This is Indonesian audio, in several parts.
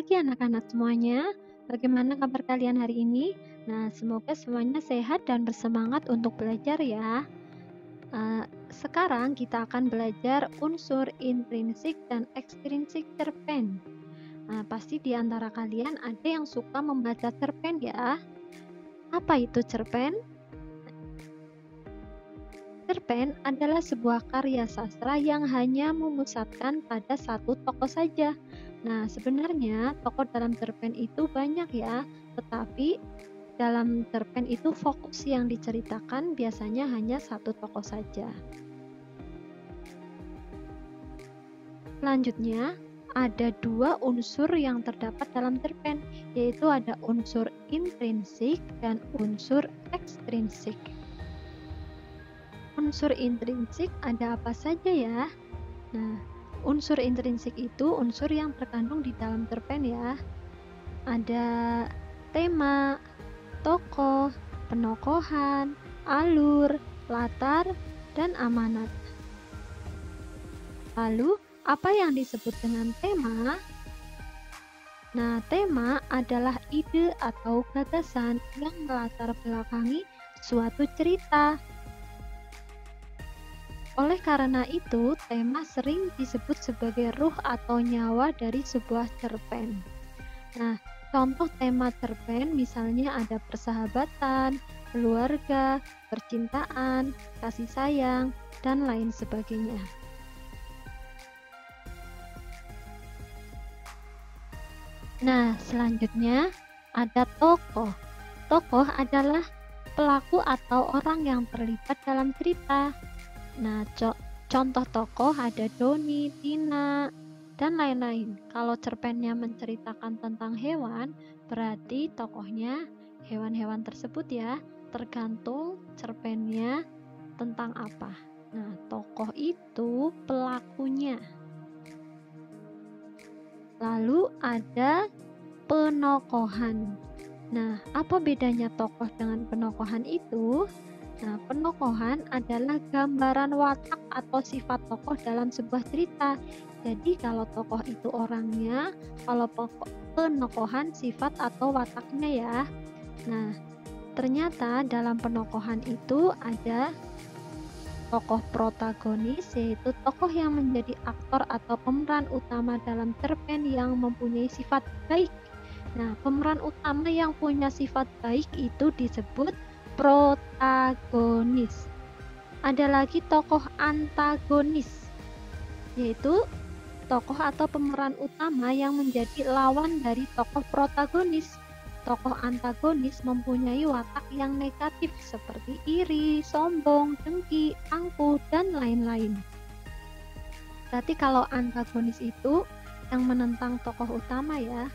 pagi anak-anak semuanya. Bagaimana kabar kalian hari ini? Nah, semoga semuanya sehat dan bersemangat untuk belajar ya. Sekarang kita akan belajar unsur intrinsik dan ekstrinsik cerpen. Pasti di antara kalian ada yang suka membaca cerpen ya. Apa itu cerpen? Cerpen adalah sebuah karya sastra yang hanya memusatkan pada satu tokoh saja. Nah, sebenarnya tokoh dalam cerpen itu banyak ya, tetapi dalam cerpen itu fokus yang diceritakan biasanya hanya satu tokoh saja. Selanjutnya, ada dua unsur yang terdapat dalam cerpen, yaitu ada unsur intrinsik dan unsur ekstrinsik. Unsur intrinsik ada apa saja ya? Nah, unsur intrinsik itu unsur yang terkandung di dalam cerpen ya. Ada tema, tokoh, penokohan, alur, latar, dan amanat. Lalu, apa yang disebut dengan tema? Nah, tema adalah ide atau gagasan yang melatar belakangi suatu cerita. Oleh karena itu, tema sering disebut sebagai ruh atau nyawa dari sebuah cerpen. Nah, contoh tema cerpen misalnya ada persahabatan, keluarga, percintaan, kasih sayang, dan lain sebagainya. Nah, selanjutnya ada tokoh. Tokoh adalah pelaku atau orang yang terlibat dalam cerita. Nah, contoh tokoh ada Doni, Tina, dan lain-lain. Kalau cerpennya menceritakan tentang hewan, berarti tokohnya hewan-hewan tersebut ya, tergantung cerpennya tentang apa. Nah, tokoh itu pelakunya. Lalu ada penokohan. Nah, apa bedanya tokoh dengan penokohan itu? Nah, penokohan adalah gambaran watak atau sifat tokoh dalam sebuah cerita. Jadi, kalau tokoh itu orangnya, kalau penokohan sifat atau wataknya ya. Nah, ternyata dalam penokohan itu ada tokoh protagonis, yaitu tokoh yang menjadi aktor atau pemeran utama dalam cerpen yang mempunyai sifat baik. Nah, pemeran utama yang punya sifat baik itu disebut protagonis. Ada lagi tokoh antagonis, yaitu tokoh atau pemeran utama yang menjadi lawan dari tokoh protagonis. Tokoh antagonis mempunyai watak yang negatif seperti iri, sombong, dengki, angkuh, dan lain-lain. Berarti kalau antagonis itu yang menentang tokoh utama ya.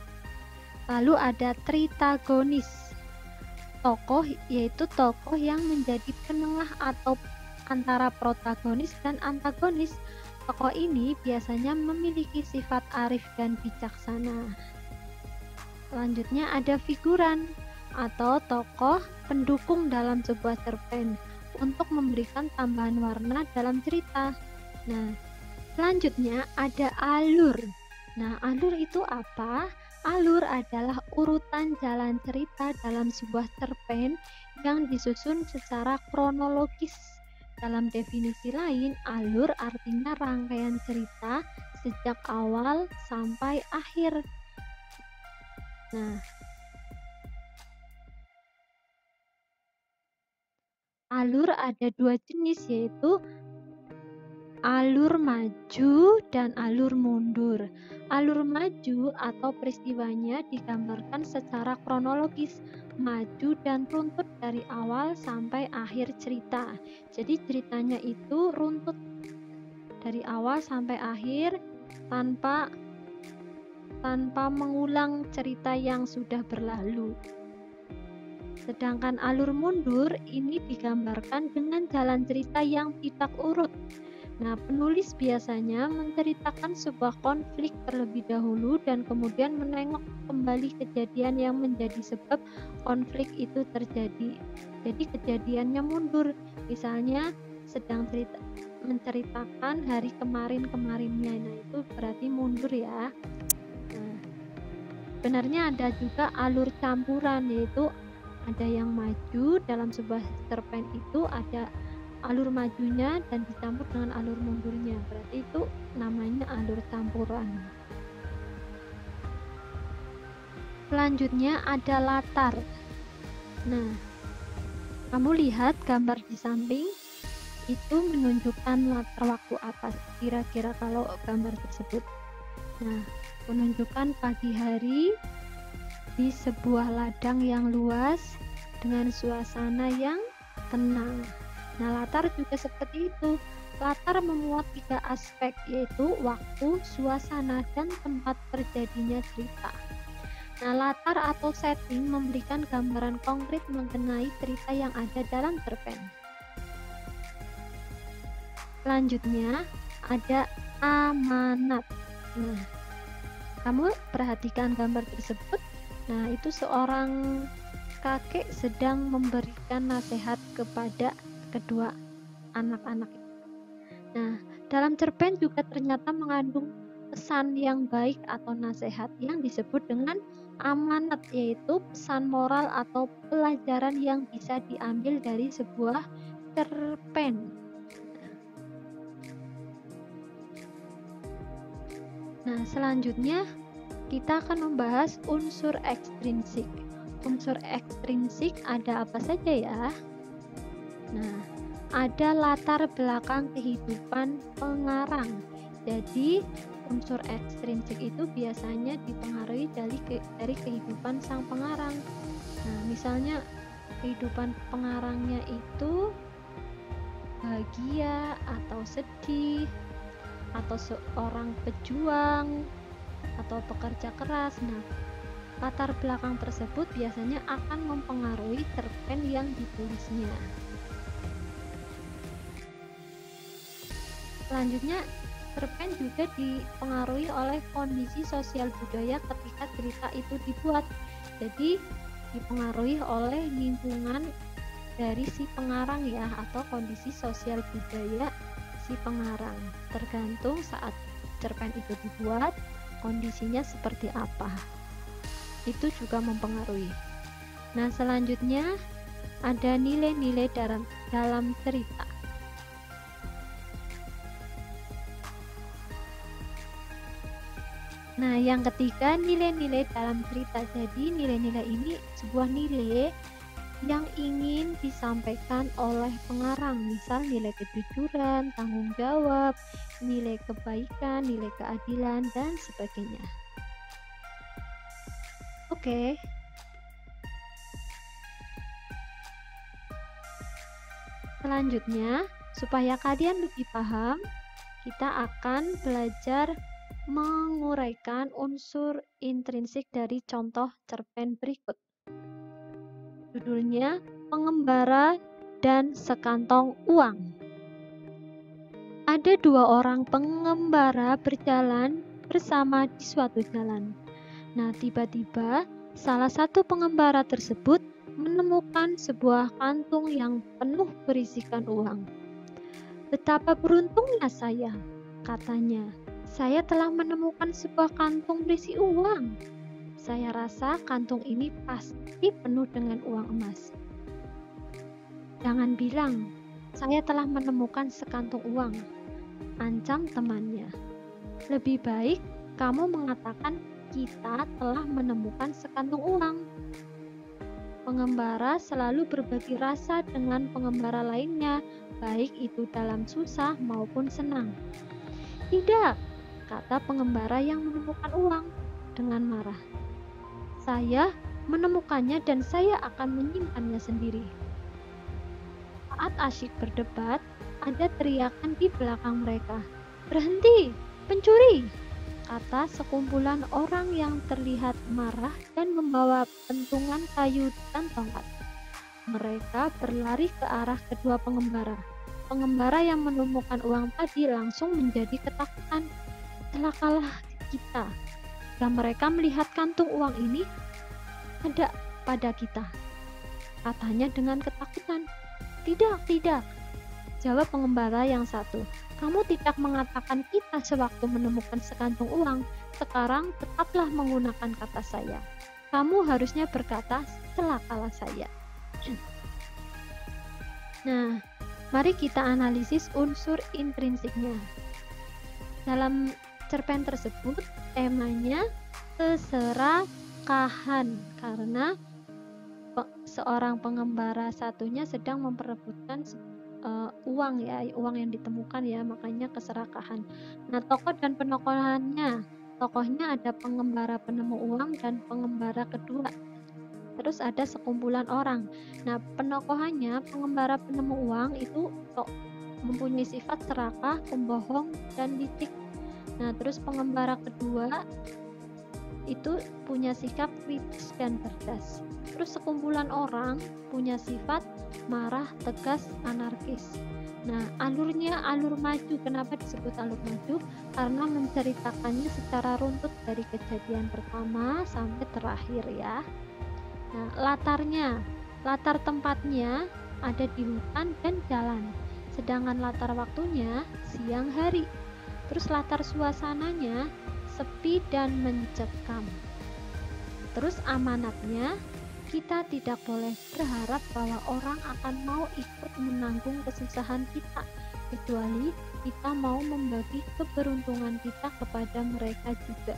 Lalu ada tritagonis. Tokoh yaitu tokoh yang menjadi penengah atau antara protagonis dan antagonis. Tokoh ini biasanya memiliki sifat arif dan bijaksana. Selanjutnya ada figuran atau tokoh pendukung dalam sebuah cerpen untuk memberikan tambahan warna dalam cerita. Nah, selanjutnya ada alur. Nah, alur itu apa? Alur adalah urutan jalan cerita dalam sebuah cerpen yang disusun secara kronologis. Dalam definisi lain, alur artinya rangkaian cerita sejak awal sampai akhir. Nah, alur ada dua jenis, yaitu alur maju dan alur mundur. Alur maju atau peristiwanya digambarkan secara kronologis, maju dan runtut dari awal sampai akhir cerita. Jadi ceritanya itu runtut dari awal sampai akhir tanpa mengulang cerita yang sudah berlalu. Sedangkan alur mundur ini digambarkan dengan jalan cerita yang tidak urut. Nah, penulis biasanya menceritakan sebuah konflik terlebih dahulu dan kemudian menengok kembali kejadian yang menjadi sebab konflik itu terjadi. Jadi kejadiannya mundur. Misalnya sedang menceritakan hari kemarin-kemarinnya. Nah, itu berarti mundur ya. Nah, Sebenarnya ada juga alur campuran, yaitu ada yang maju dalam sebuah cerpen itu ada alur majunya dan dicampur dengan alur mundurnya. Berarti itu namanya alur campuran. Selanjutnya ada latar. Nah, kamu lihat gambar di samping itu menunjukkan latar waktu apa kira-kira kalau gambar tersebut. Nah, menunjukkan pagi hari di sebuah ladang yang luas dengan suasana yang tenang. Nah, latar juga seperti itu. Latar memuat 3 aspek, yaitu waktu, suasana, dan tempat terjadinya cerita. Nah, latar atau setting memberikan gambaran konkret mengenai cerita yang ada dalam cerpen. Selanjutnya ada amanat. Nah, kamu perhatikan gambar tersebut. Nah, itu seorang kakek sedang memberikan nasihat kepada kedua anak-anak. Nah, dalam cerpen juga ternyata mengandung pesan yang baik atau nasihat yang disebut dengan amanat, yaitu pesan moral atau pelajaran yang bisa diambil dari sebuah cerpen. Nah, selanjutnya kita akan membahas unsur ekstrinsik. Unsur ekstrinsik ada apa saja ya? Nah, ada latar belakang kehidupan pengarang. Jadi, unsur ekstrinsik itu biasanya dipengaruhi dari kehidupan sang pengarang. Nah, misalnya kehidupan pengarangnya itu bahagia atau sedih, atau seorang pejuang, atau pekerja keras. Nah, latar belakang tersebut biasanya akan mempengaruhi cerpen yang ditulisnya. Selanjutnya, cerpen juga dipengaruhi oleh kondisi sosial budaya ketika cerita itu dibuat. Jadi, dipengaruhi oleh lingkungan dari si pengarang ya, atau kondisi sosial budaya si pengarang. Tergantung saat cerpen itu dibuat, kondisinya seperti apa. Itu juga mempengaruhi. Nah, selanjutnya ada nilai-nilai dalam cerita. Nah, yang ketiga, nilai-nilai dalam cerita. Jadi, nilai-nilai ini sebuah nilai yang ingin disampaikan oleh pengarang. Misal nilai kejujuran, tanggung jawab, nilai kebaikan, nilai keadilan, dan sebagainya. Oke. Selanjutnya, supaya kalian lebih paham, kita akan belajar menguraikan unsur intrinsik dari contoh cerpen berikut. Judulnya Pengembara dan Sekantong Uang. Ada 2 orang pengembara berjalan bersama di suatu jalan. Nah, tiba-tiba salah satu pengembara tersebut menemukan sebuah kantung yang penuh berisikan uang. Betapa beruntungnya saya, katanya. Saya telah menemukan sebuah kantung berisi uang. Saya rasa kantung ini pasti penuh dengan uang emas. Jangan bilang, saya telah menemukan sekantung uang, ancam temannya. Lebih baik kamu mengatakan kita telah menemukan sekantung uang. Pengembara selalu berbagi rasa dengan pengembara lainnya, baik itu dalam susah maupun senang. Tidak, kata pengembara yang menemukan uang dengan marah. Saya menemukannya dan saya akan menyimpannya sendiri. Saat asyik berdebat, ada teriakan di belakang mereka. Berhenti, pencuri! Kata sekumpulan orang yang terlihat marah dan membawa pentungan kayu dan tongkat. Mereka berlari ke arah kedua pengembara. Pengembara yang menemukan uang tadi langsung menjadi ketakutan. Celakalah kita. Dan mereka melihat kantung uang ini ada pada kita. Katanya dengan ketakutan. Tidak, tidak. Jawab pengembara yang satu. Kamu tidak mengatakan kita sewaktu menemukan sekantung uang. sekarang tetaplah menggunakan kata saya. Kamu harusnya berkata celakalah saya. Nah, mari kita analisis unsur intrinsiknya. Dalam cerpen tersebut, temanya keserakahan, karena seorang pengembara satunya sedang memperebutkan uang uang yang ditemukan ya, makanya keserakahan. Nah, tokoh dan penokohannya, tokohnya ada pengembara penemu uang dan pengembara kedua. Terus ada sekumpulan orang. Nah, penokohannya pengembara penemu uang itu mempunyai sifat serakah, pembohong, dan licik. Nah, terus pengembara kedua itu punya sikap kritis dan cerdas. Terus sekumpulan orang punya sifat marah, tegas, anarkis. Nah, alurnya alur maju. Kenapa disebut alur maju? Karena menceritakannya secara runtut dari kejadian pertama sampai terakhir ya. Nah, latar tempatnya ada di hutan dan jalan. Sedangkan latar waktunya siang hari. Terus latar suasananya sepi dan mencekam. Terus amanatnya, kita tidak boleh berharap bahwa orang akan mau ikut menanggung kesusahan kita, kecuali kita mau membagi keberuntungan kita kepada mereka juga.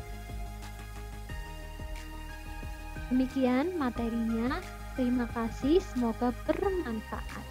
Demikian materinya. Terima kasih, semoga bermanfaat.